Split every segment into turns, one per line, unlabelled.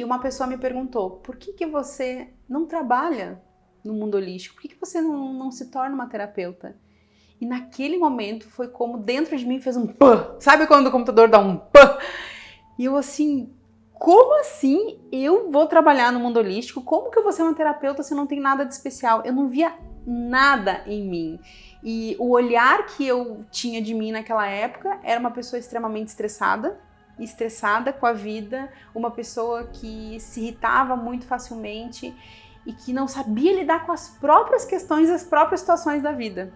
E uma pessoa me perguntou, por que você não trabalha no mundo holístico? Por que você não se torna uma terapeuta? E naquele momento foi como dentro de mim fez um pã. Sabe quando o computador dá um pã? E eu assim, como assim eu vou trabalhar no mundo holístico? Como que eu vou ser uma terapeuta se eu não tenho nada de especial? Eu não via nada em mim. E o olhar que eu tinha de mim naquela época era uma pessoa extremamente estressada com a vida, uma pessoa que se irritava muito facilmente e que não sabia lidar com as próprias questões, as próprias situações da vida.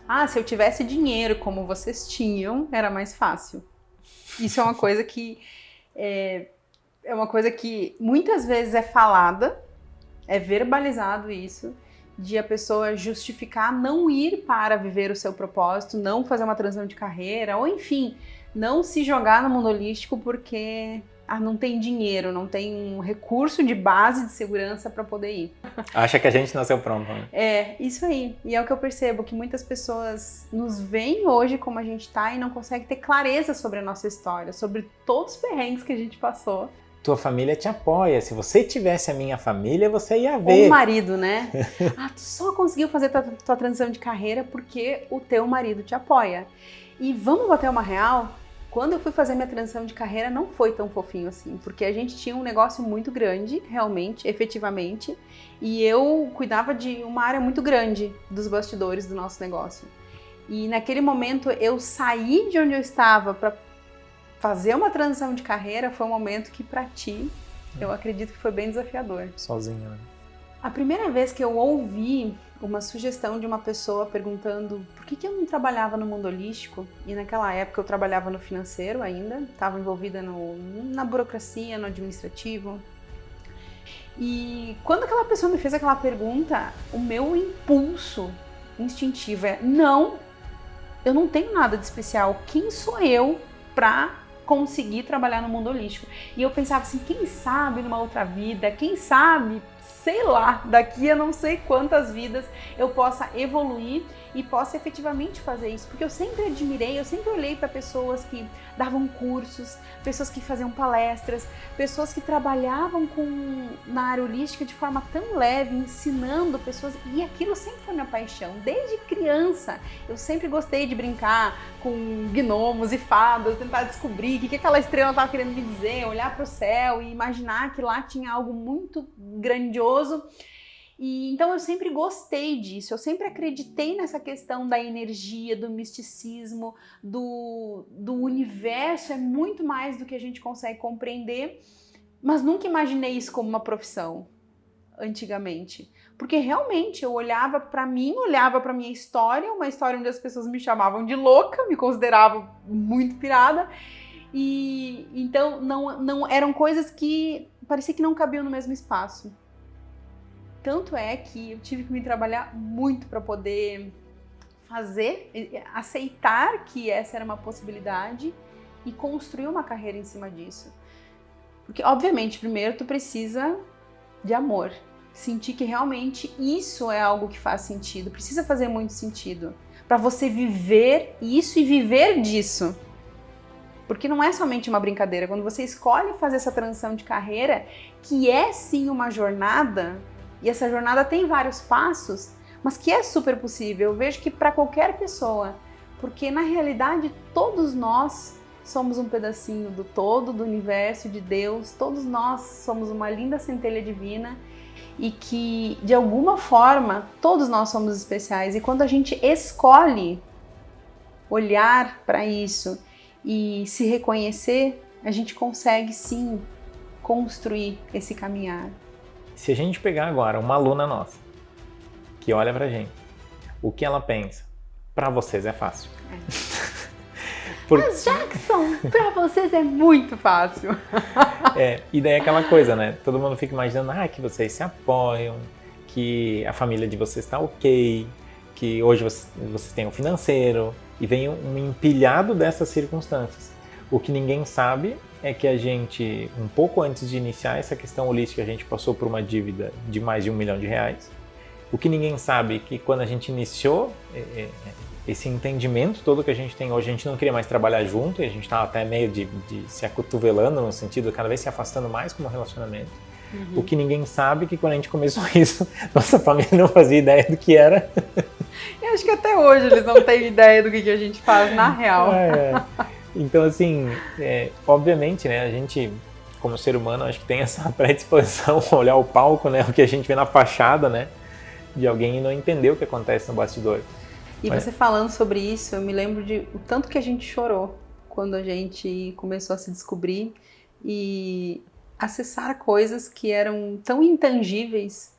Ah, se eu tivesse dinheiro como vocês tinham, era mais fácil. Isso é uma coisa que muitas vezes é falada, é verbalizado isso, de a pessoa justificar não ir para viver o seu propósito, não fazer uma transição de carreira, ou enfim, não se jogar no mundo holístico porque não tem dinheiro, não tem um recurso de base de segurança para poder ir.
Acha que a gente nasceu pronto, né?
É, isso aí. E é o que eu percebo, que muitas pessoas nos veem hoje como a gente tá e não conseguem ter clareza sobre a nossa história, sobre todos os perrengues que a gente passou.
Tua família te apoia. Se você tivesse a minha família, você ia ver.
Ou o marido, né? Tu só conseguiu fazer tua transição de carreira porque o teu marido te apoia. E vamos bater uma real? Quando eu fui fazer minha transição de carreira, não foi tão fofinho assim, porque a gente tinha um negócio muito grande, realmente, efetivamente, e eu cuidava de uma área muito grande dos bastidores do nosso negócio. E naquele momento, eu saí de onde eu estava para fazer uma transição de carreira, foi um momento que, para ti, eu acredito que foi bem desafiador.
Sozinha, né?
A primeira vez que eu ouvi uma sugestão de uma pessoa perguntando por que eu não trabalhava no mundo holístico, e naquela época eu trabalhava no financeiro ainda, estava envolvida na burocracia, no administrativo. E quando aquela pessoa me fez aquela pergunta, o meu impulso instintivo é: não, eu não tenho nada de especial, quem sou eu para conseguir trabalhar no mundo holístico? E eu pensava assim, quem sabe numa outra vida, quem sabe, sei lá, daqui a não sei quantas vidas eu possa evoluir e possa efetivamente fazer isso. Porque eu sempre admirei, eu sempre olhei para pessoas que davam cursos, pessoas que faziam palestras, pessoas que trabalhavam na área holística de forma tão leve, ensinando pessoas, e aquilo sempre foi minha paixão. Desde criança, eu sempre gostei de brincar com gnomos e fadas, tentar descobrir o que aquela estrela estava querendo me dizer, olhar para o céu e imaginar que lá tinha algo muito grandioso. E então eu sempre gostei disso, eu sempre acreditei nessa questão da energia, do misticismo, do universo, é muito mais do que a gente consegue compreender, mas nunca imaginei isso como uma profissão, antigamente. Porque realmente eu olhava para mim, olhava para minha história, uma história onde as pessoas me chamavam de louca, me consideravam muito pirada, e então não eram coisas que parecia que não cabiam no mesmo espaço. Tanto é que eu tive que me trabalhar muito para poder aceitar que essa era uma possibilidade e construir uma carreira em cima disso. Porque, obviamente, primeiro tu precisa de amor. Sentir que realmente isso é algo que faz sentido. Precisa fazer muito sentido para você viver isso e viver disso. Porque não é somente uma brincadeira. Quando você escolhe fazer essa transição de carreira, que é sim uma jornada, e essa jornada tem vários passos, mas que é super possível. Eu vejo que para qualquer pessoa, porque na realidade todos nós somos um pedacinho do todo, do universo, de Deus, todos nós somos uma linda centelha divina e que de alguma forma todos nós somos especiais, e quando a gente escolhe olhar para isso e se reconhecer, a gente consegue sim construir esse caminhar.
Se a gente pegar agora uma aluna nossa, que olha pra gente, o que ela pensa? Pra vocês é fácil.
Mas Jackson, pra vocês é muito fácil.
E daí é aquela coisa, né? Todo mundo fica imaginando que vocês se apoiam, que a família de vocês tá ok, que hoje vocês têm o financeiro, e vem um empilhado dessas circunstâncias. O que ninguém sabe é que a gente, um pouco antes de iniciar essa questão holística, a gente passou por uma dívida de mais de R$1 milhão. O que ninguém sabe é que quando a gente iniciou esse entendimento todo que a gente tem hoje, a gente não queria mais trabalhar junto, e a gente estava até meio de se acotovelando, no sentido de cada vez se afastando mais como relacionamento. O que ninguém sabe é que quando a gente começou isso, nossa família não fazia ideia do que era.
Eu acho que até hoje eles não têm ideia do que a gente faz na real.
Então, assim, obviamente, né, a gente, como ser humano, acho que tem essa predisposição a olhar o palco, né, o que a gente vê na fachada, né, de alguém e não entender o que acontece no bastidor.
E você falando sobre isso, eu me lembro de o tanto que a gente chorou quando a gente começou a se descobrir e acessar coisas que eram tão intangíveis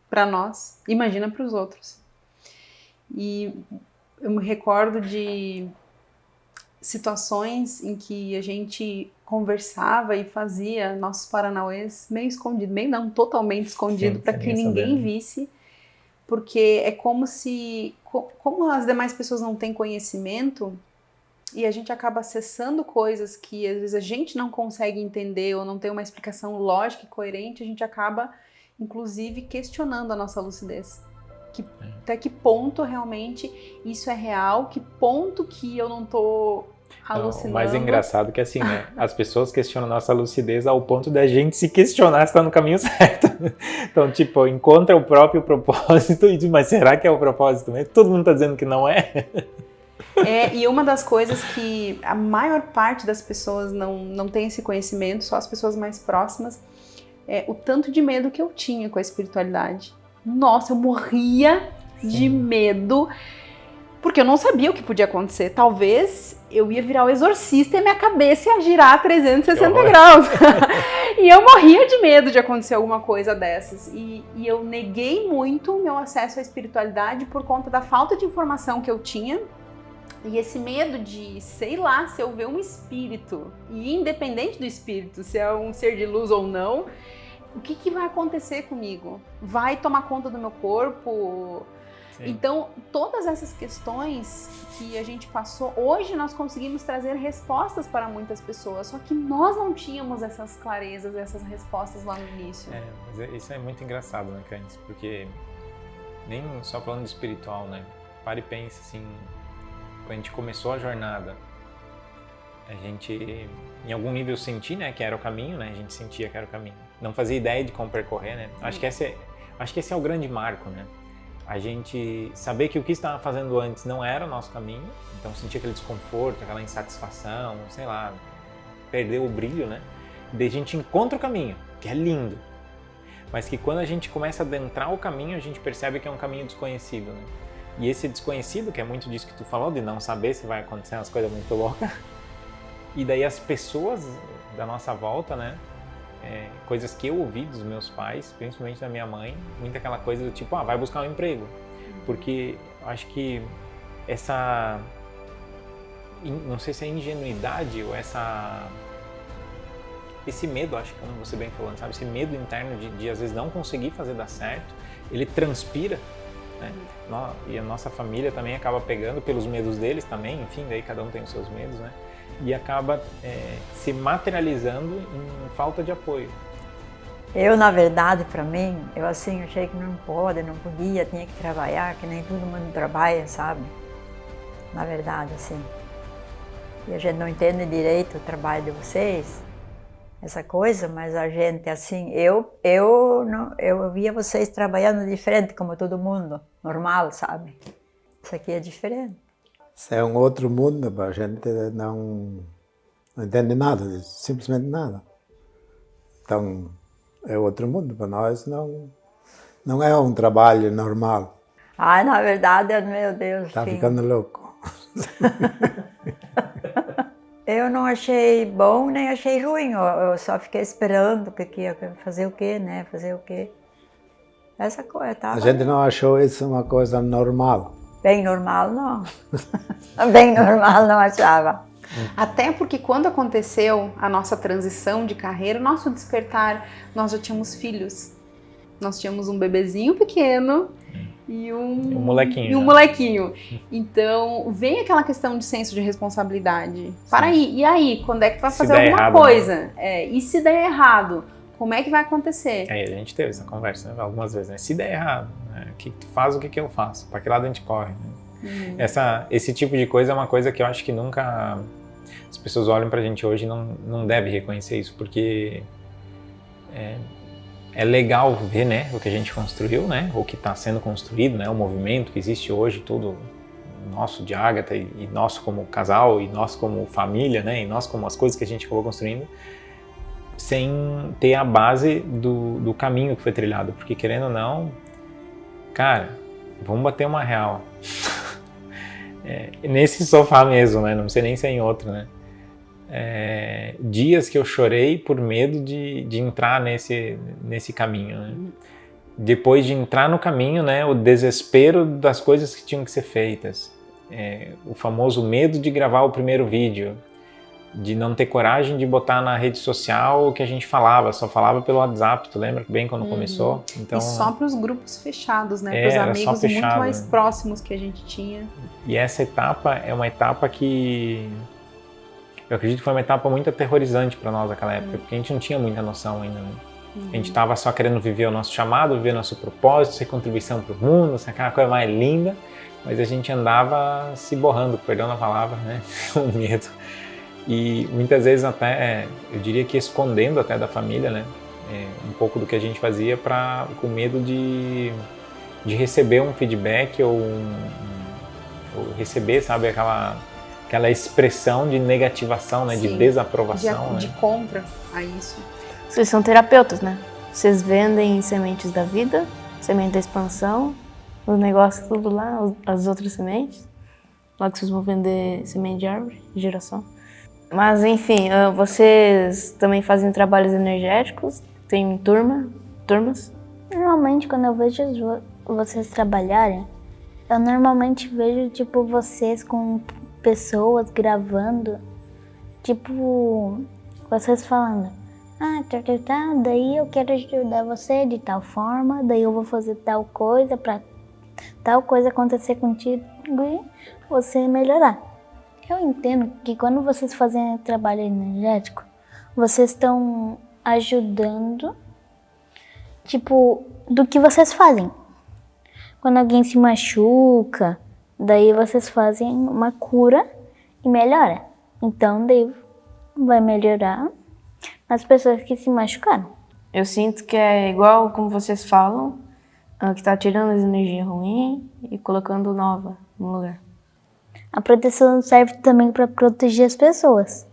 para nós, imagina para os outros. E eu me recordo de situações em que a gente conversava e fazia nossos paranauês meio escondido, meio não, totalmente escondido, para que ninguém visse, porque é como as demais pessoas não têm conhecimento e a gente acaba acessando coisas que às vezes a gente não consegue entender ou não tem uma explicação lógica e coerente, a gente acaba inclusive questionando a nossa lucidez. Até que ponto realmente isso é real, que ponto que eu não estou alucinando.
O mais engraçado é que assim, né, as pessoas questionam nossa lucidez ao ponto da gente se questionar se está no caminho certo. Então, tipo, encontra o próprio propósito e diz, mas será que é o propósito mesmo? Todo mundo está dizendo que não é.
E uma das coisas que a maior parte das pessoas não tem esse conhecimento, só as pessoas mais próximas, é o tanto de medo que eu tinha com a espiritualidade. Nossa, eu morria de medo, porque eu não sabia o que podia acontecer. Talvez eu ia virar o exorcista e minha cabeça ia girar 360 graus. E eu morria de medo de acontecer alguma coisa dessas. E eu neguei muito o meu acesso à espiritualidade por conta da falta de informação que eu tinha. E esse medo de, sei lá, se eu ver um espírito, e independente do espírito, se é um ser de luz ou não, o que vai acontecer comigo? Vai tomar conta do meu corpo? Sim. Então, todas essas questões que a gente passou, hoje nós conseguimos trazer respostas para muitas pessoas, só que nós não tínhamos essas clarezas, essas respostas lá no início.
Mas isso é muito engraçado, né, Candice? Porque nem só falando de espiritual, né? Para e pense, assim, quando a gente começou a jornada, a gente, em algum nível, sentia, né, que era o caminho, né? A gente sentia que era o caminho. Não fazia ideia de como percorrer, né? Acho que esse é o grande marco, né? A gente saber que o que estava fazendo antes não era o nosso caminho, então sentia aquele desconforto, aquela insatisfação, sei lá, perdeu o brilho, né? Daí a gente encontra o caminho, que é lindo, mas que quando a gente começa a adentrar o caminho, a gente percebe que é um caminho desconhecido, né? E esse desconhecido, que é muito disso que tu falou, de não saber se vai acontecer umas coisas muito loucas, e daí as pessoas da nossa volta, né? Coisas que eu ouvi dos meus pais, principalmente da minha mãe, muito aquela coisa do tipo, vai buscar um emprego. Porque eu acho que essa, não sei se é ingenuidade ou esse medo, acho que como você bem falou, sabe? Esse medo interno de às vezes não conseguir fazer dar certo, ele transpira, né? E a nossa família também acaba pegando pelos medos deles também, enfim, daí cada um tem os seus medos, né? E acaba se materializando em falta de apoio.
Eu, na verdade, para mim, eu assim, achei que não podia, tinha que trabalhar, que nem todo mundo trabalha, sabe? Na verdade, assim. E a gente não entende direito o trabalho de vocês, essa coisa, mas a gente, assim, eu via vocês trabalhando diferente, como todo mundo, normal, sabe? Isso aqui é diferente.
Isso é um outro mundo, a gente não entende nada, simplesmente nada. Então, é outro mundo, para nós não é um trabalho normal.
Na verdade, meu Deus.
Está ficando louco.
Eu não achei bom, nem achei ruim, eu só fiquei esperando que ia fazer o quê, né, fazer o quê. Essa coisa, tá?
A gente não achou isso uma coisa normal.
Bem normal, não. Bem normal, não achava.
Até porque quando aconteceu a nossa transição de carreira, o nosso despertar, nós já tínhamos filhos. Nós tínhamos um bebezinho pequeno e um molequinho. Então, vem aquela questão de senso de responsabilidade. Para aí, e aí? Quando é que tu vai fazer alguma errado, coisa? Né? E se der errado? Como é que vai acontecer?
A gente teve essa conversa, né, algumas vezes, né? Se der errado, né? O que tu faz, o que eu faço? Para que lado a gente corre? Né? Esse tipo de coisa é uma coisa que eu acho que nunca as pessoas olham pra gente hoje e não devem reconhecer isso, porque é legal ver, né, o que a gente construiu, né, o que está sendo construído, né, o movimento que existe hoje, tudo nosso de Ágata e nosso como casal e nós como família, né, e nós como as coisas que a gente acabou construindo, sem ter a base do caminho que foi trilhado, porque querendo ou não, cara, vamos bater uma real. Nesse sofá mesmo, né, não sei nem se é em outro, né, dias que eu chorei por medo de entrar nesse caminho, né? Depois de entrar no caminho, né, o desespero das coisas que tinham que ser feitas, o famoso medo de gravar o primeiro vídeo, de não ter coragem de botar na rede social o que a gente falava, só falava pelo WhatsApp, tu lembra bem quando começou? Então,
e só para os grupos fechados, né, para os amigos fechado, muito mais próximos que a gente tinha. E
essa etapa é uma etapa que eu acredito que foi uma etapa muito aterrorizante para nós naquela época, porque a gente não tinha muita noção ainda, né? A gente estava só querendo viver o nosso chamado, viver o nosso propósito, ser contribuição para o mundo, ser aquela coisa mais linda, mas a gente andava se borrando, perdão a palavra, né? Com medo. E muitas vezes até, eu diria que escondendo até da família, né? Um pouco do que a gente fazia com medo de receber um feedback ou receber, sabe, aquela expressão de negativação, né? Sim, de desaprovação.
De contra a isso.
Vocês são terapeutas, né? Vocês vendem sementes da vida, semente da expansão, os negócios tudo lá, as outras sementes. Lá que vocês vão vender semente de árvore, de geração. Mas enfim, vocês também fazem trabalhos energéticos? Tem turmas?
Normalmente quando eu vejo vocês trabalharem, eu normalmente vejo tipo vocês com pessoas gravando, tipo vocês falando, daí eu quero ajudar você de tal forma, daí eu vou fazer tal coisa pra tal coisa acontecer contigo e você melhorar. Eu entendo que quando vocês fazem trabalho energético, vocês estão ajudando, tipo, do que vocês fazem. Quando alguém se machuca, daí vocês fazem uma cura e melhora. Então, daí vai melhorar nas pessoas que se machucaram.
Eu sinto que é igual como vocês falam, que tá tirando as energias ruins e colocando nova no lugar.
A proteção serve também para proteger as pessoas.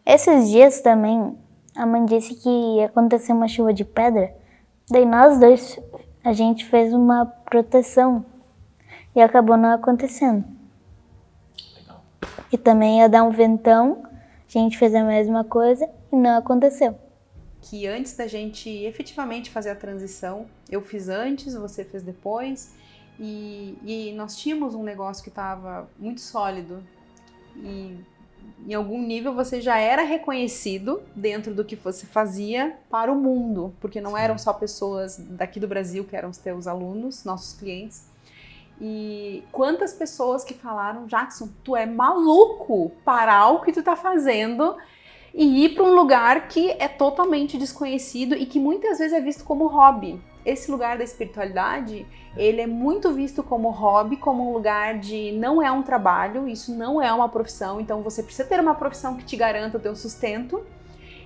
Esses dias também, a mãe disse que ia acontecer uma chuva de pedra. Daí nós dois, a gente fez uma proteção e acabou não acontecendo. Legal. E também ia dar um ventão, a gente fez a mesma coisa e não aconteceu.
Que antes da gente efetivamente fazer a transição, eu fiz antes, você fez depois. E nós tínhamos um negócio que estava muito sólido e em algum nível você já era reconhecido dentro do que você fazia para o mundo, porque não eram só pessoas daqui do Brasil que eram os teus alunos, nossos clientes. E quantas pessoas que falaram, Jackson, tu é maluco parar o que tu tá fazendo e ir para um lugar que é totalmente desconhecido e que muitas vezes é visto como hobby. Esse lugar da espiritualidade, ele é muito visto como hobby, como um lugar de não é um trabalho, isso não é uma profissão, então você precisa ter uma profissão que te garanta o teu sustento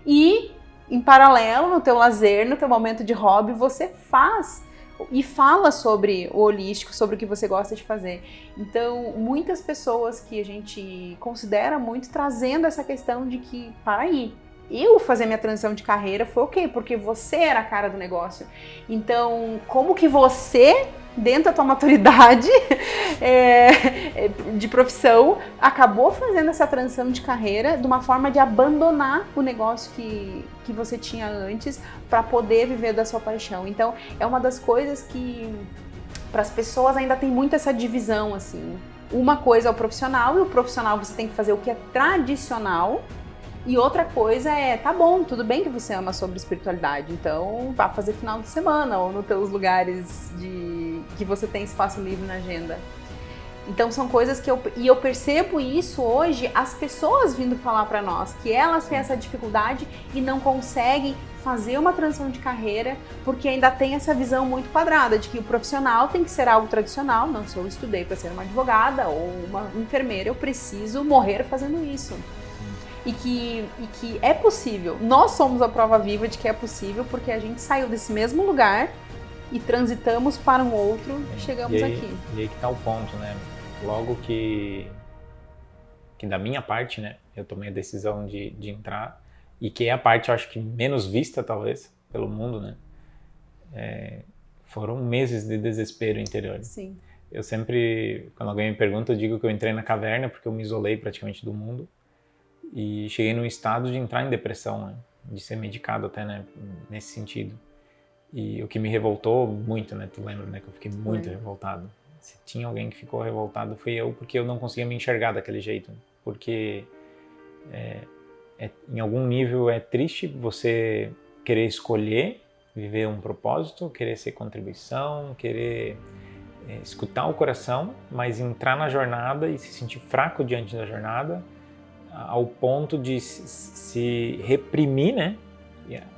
e, em paralelo, no teu lazer, no teu momento de hobby, você faz e fala sobre o holístico, sobre o que você gosta de fazer. Então, muitas pessoas que a gente considera muito trazendo essa questão de que, para aí, eu fazer minha transição de carreira foi ok, porque você era a cara do negócio. Então, como que você, dentro da tua maturidade de profissão, acabou fazendo essa transição de carreira de uma forma de abandonar o negócio que você tinha antes para poder viver da sua paixão. Então, é uma das coisas que, para as pessoas, ainda tem muito essa divisão, assim. Uma coisa é o profissional, e o profissional você tem que fazer o que é tradicional. E outra coisa é, tá bom, tudo bem que você ama sobre espiritualidade, então vá fazer final de semana ou nos teus lugares que você tem espaço livre na agenda. Então são coisas que eu percebo isso hoje, as pessoas vindo falar para nós, que elas têm essa dificuldade e não conseguem fazer uma transição de carreira, porque ainda tem essa visão muito quadrada de que o profissional tem que ser algo tradicional. Não, se eu estudei para ser uma advogada ou uma enfermeira, eu preciso morrer fazendo isso. E que é possível. Nós somos a prova viva de que é possível, porque a gente saiu desse mesmo lugar e transitamos para um outro e chegamos aqui.
E aí que tá o ponto, né? Logo que da minha parte, né, eu tomei a decisão de entrar, e que é a parte, eu acho que menos vista, talvez, pelo mundo, né? Foram meses de desespero interior.
Sim.
Eu sempre, quando alguém me pergunta, eu digo que eu entrei na caverna porque eu me isolei praticamente do mundo e cheguei num estado de entrar em depressão, né? De ser medicado até, né, nesse sentido. E o que me revoltou muito, né? Tu lembra, né, que eu fiquei muito revoltado. Se tinha alguém que ficou revoltado, fui eu, porque eu não conseguia me enxergar daquele jeito. Porque em algum nível é triste você querer escolher viver um propósito, querer ser contribuição, querer escutar o coração, mas entrar na jornada e se sentir fraco diante da jornada, ao ponto de se reprimir, né?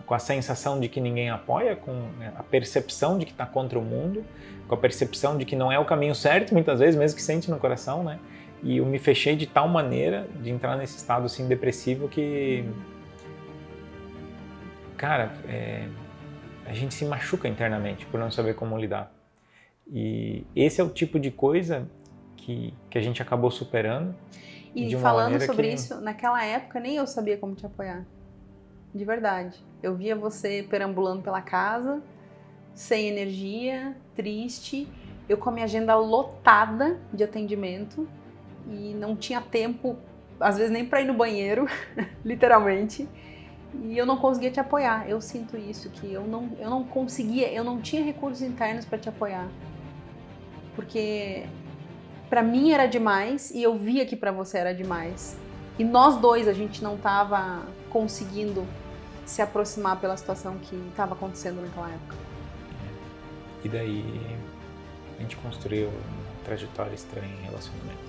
Com a sensação de que ninguém apoia, com a percepção de que está contra o mundo, com a percepção de que não é o caminho certo, muitas vezes, mesmo que sente no coração, né? E eu me fechei de tal maneira de entrar nesse estado assim depressivo que, cara, a gente se machuca internamente por não saber como lidar. E esse é o tipo de coisa que a gente acabou superando.
E falando sobre isso, naquela época nem eu sabia como te apoiar. De verdade. Eu via você perambulando pela casa, sem energia, triste. Eu com a minha agenda lotada de atendimento e não tinha tempo, às vezes nem para ir no banheiro, literalmente. E eu não conseguia te apoiar. Eu sinto isso, que eu não conseguia, eu não tinha recursos internos para te apoiar. Porque para mim era demais e eu via que para você era demais. E nós dois, a gente não estava conseguindo se aproximar pela situação que estava acontecendo naquela época.
E daí a gente construiu uma trajetória estranha em relacionamento.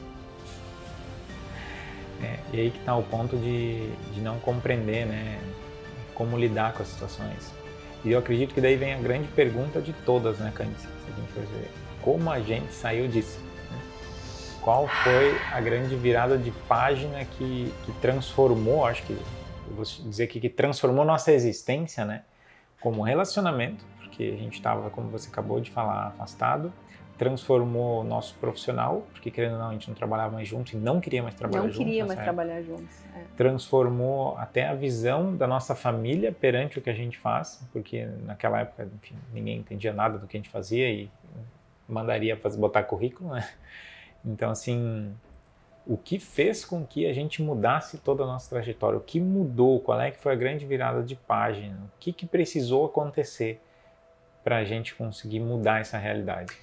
E aí que está o ponto de não compreender, né, como lidar com as situações. E eu acredito que daí vem a grande pergunta de todas, né, Candice? Se a gente for ver, como a gente saiu disso? Qual foi a grande virada de página que transformou, acho que eu vou dizer aqui, que transformou nossa existência, né, como relacionamento, porque a gente estava, como você acabou de falar, afastado, transformou nosso profissional, porque querendo ou não, a gente não trabalhava mais junto e não queria mais trabalhar junto.
Não queria mais trabalhar juntos.
Transformou até a visão da nossa família perante o que a gente faz, porque naquela época, enfim, ninguém entendia nada do que a gente fazia e mandaria botar currículo, né? Então, assim, o que fez com que a gente mudasse toda a nossa trajetória? O que mudou? Qual é que foi a grande virada de página? O que precisou acontecer para a gente conseguir mudar essa realidade?